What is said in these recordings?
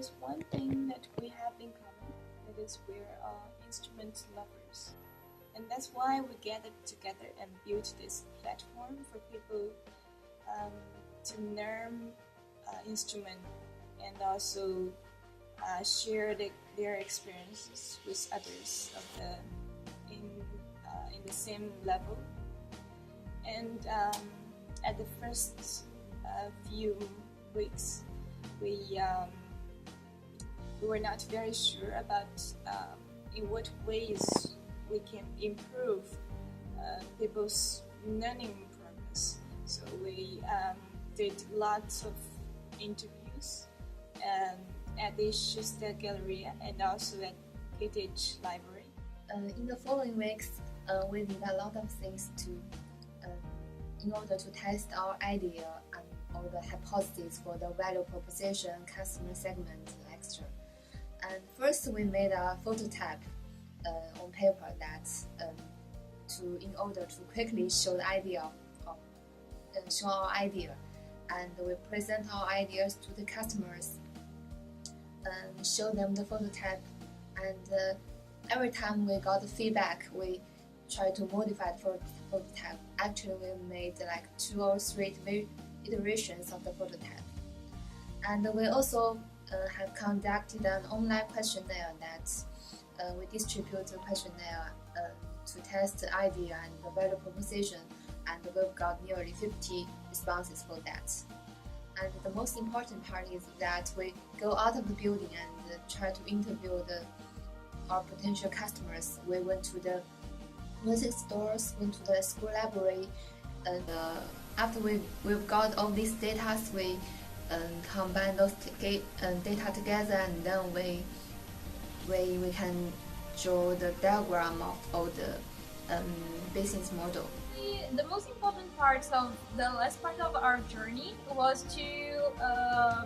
there's one thing that we have in common, that is we're instrument lovers. And that's why we gathered together and built this platform for people to learn instrument and also share their experiences with others of in the same level. And at the first few weeks, we were not very sure about in what ways we can improve people's learning progress. So we did lots of interviews at the Schuster Gallery and also at KTH Library. In the following weeks, we did a lot of things in order to test our idea and all the hypotheses for the value proposition customer segment lecture. And first, we made a phototype on paper that in order to quickly show the idea show our idea, and we present our ideas to the customers and show them the phototype. And every time we got the feedback, we try to modify the prototype. Actually, we made like 2 or 3 iterations of the prototype. And we also have conducted an online questionnaire that we distribute the questionnaire to test the idea and the value proposition, and we've got nearly 50 responses for that. And the most important part is that we go out of the building and try to interview our potential customers. We went to the music stores, went to the school library, and after we've got all these data, we combine those data together, and then we can draw the diagram of all the business model. The most important parts of the last part of our journey was to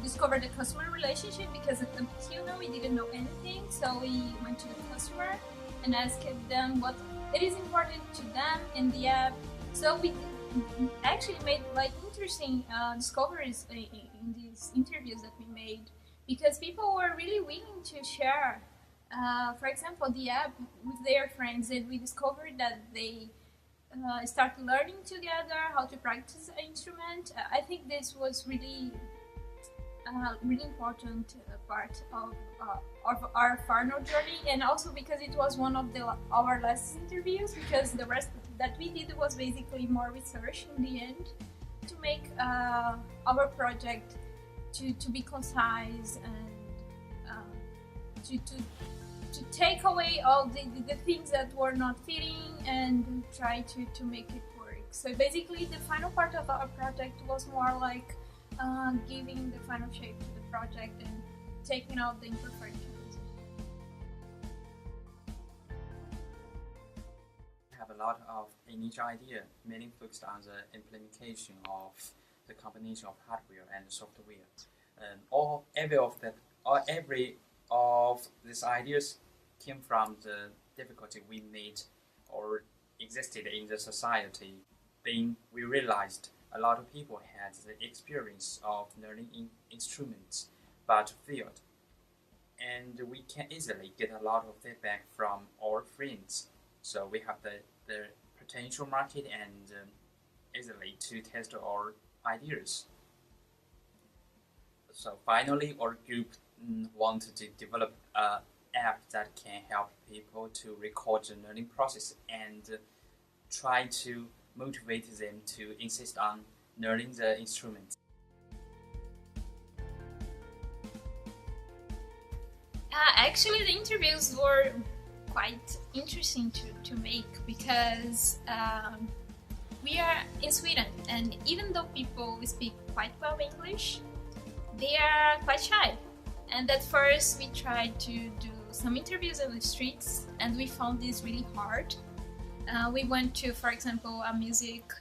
discover the customer relationship, because until now we didn't know anything. So we went to the customer and asked them what it is important to them in the app. So we actually made like interesting discoveries in these interviews that we made, because people were really willing to share, for example, the app with their friends, and we discovered that they started learning together how to practice an instrument. I think this was really important part of our final journey, and also because it was one of our last interviews, because the rest that we did was basically more research in the end to make our project to be concise and to take away all the things that were not fitting and try to make it work. So basically the final part of our project was more like giving the final shape to the project and taking out the imperfections. We have a lot of initial idea, mainly focused on the implementation of the combination of hardware and software. Every of these ideas came from the difficulty we made or existed in the society. Then we realized a lot of people had the experience of learning instruments but failed, and we can easily get a lot of feedback from our friends. So we have the potential market and easily to test our ideas. So finally, our group wanted to develop an app that can help people to record the learning process and try to motivate them to insist on learning the instruments. Actually, the interviews were quite interesting to make, because we are in Sweden, and even though people speak quite well English, they are quite shy. And at first we tried to do some interviews on the streets, and we found this really hard. We went to, for example, a music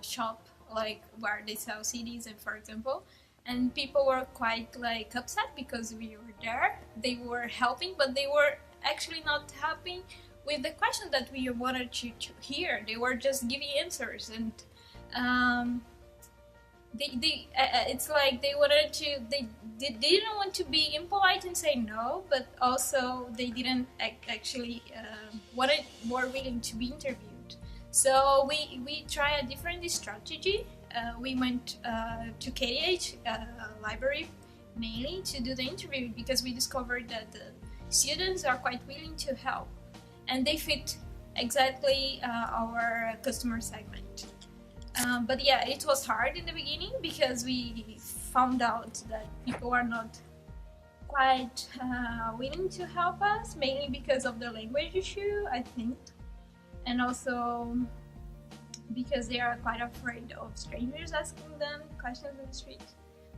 shop, like where they sell CDs, and for example, and people were quite like upset because we were there. They were helping, but they were actually not helping with the question that we wanted to hear. They were just giving answers, and it's like they wanted to they didn't want to be impolite and say no, but also they didn't actually wanted more willing to be interviewed. So we try a different strategy. We went to KDH library mainly to do the interview because we discovered that the students are quite willing to help and they fit exactly our customer segment. But yeah, it was hard in the beginning because we found out that people are not quite willing to help us, mainly because of the language issue, I think, and also because they are quite afraid of strangers asking them questions in the street.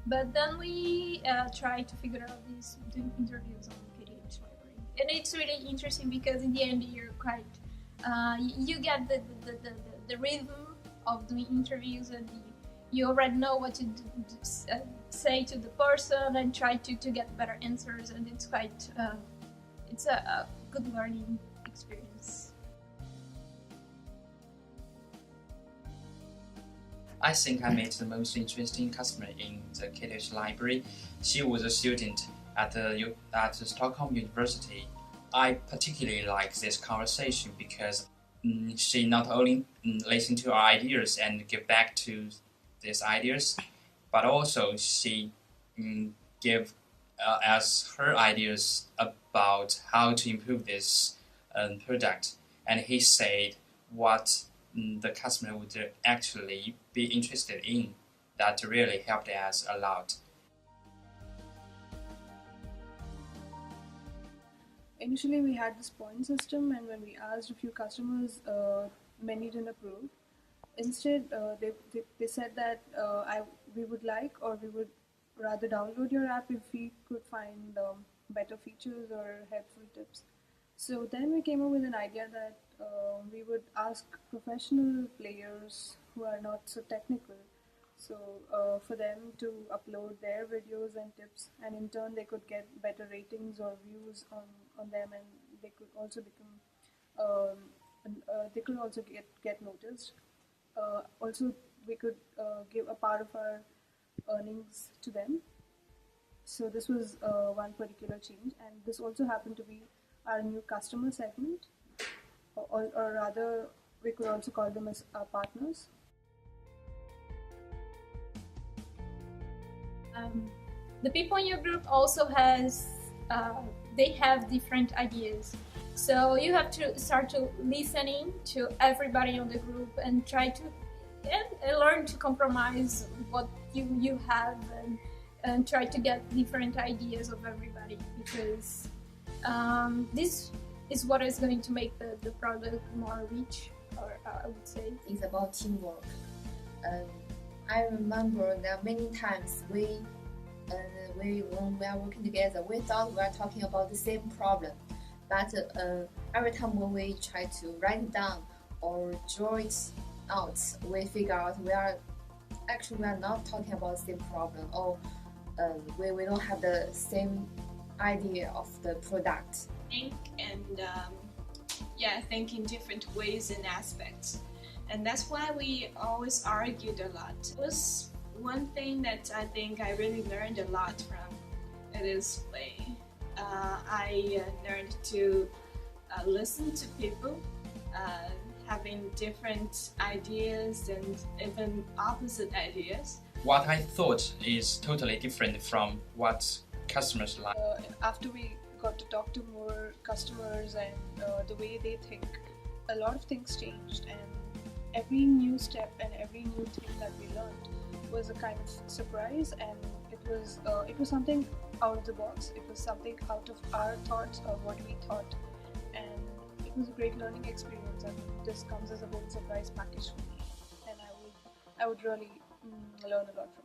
But then we try to figure out these doing interviews on KDH library, and it's really interesting because in the end you're quite you get the rhythm of doing interviews, and you already know what to say to the person and try to get better answers, and it's quite it's a good learning experience. I think I met the most interesting customer in the KTH library. She was a student at the Stockholm University. I particularly like this conversation because she not only listened to our ideas and give back to these ideas, but also she gave us her ideas about how to improve this product. And he said what the customer would actually be interested in. That really helped us a lot. Initially, we had this point system, and when we asked a few customers, many didn't approve. Instead, they said that we would like, or we would rather download your app if we could find better features or helpful tips. So then we came up with an idea that we would ask professional players who are not so technical, so for them to upload their videos and tips, and in turn they could get better ratings or views on them, and they could also become they could also get noticed. Also, we could give a part of our earnings to them. So this was one particular change, and this also happened to be our new customer segment, or rather, we could also call them as our partners. The people in your group also has they have different ideas, so you have to start to listening to everybody on the group and try to and learn to compromise what you have, and try to get different ideas of everybody, because this is what is going to make the product more rich, or I would say. It's about teamwork. I remember that many times when we are working together, we thought we are talking about the same problem, but every time when we try to write it down or draw it out, we figure out we are not talking about the same problem, or we don't have the same idea of the product. Think and think in different ways and aspects, and that's why we always argued a lot. It was one thing that I think I really learned a lot from this way. I learned to listen to people having different ideas and even opposite ideas. What I thought is totally different from what customers like. After we got to talk to more customers and the way they think, a lot of things changed, and every new step and every new thing that we learned was a kind of surprise, and it was something out of the box. It was something out of our thoughts or what we thought, and it was a great learning experience, and this comes as a whole surprise package for me, and I would really learn a lot from it.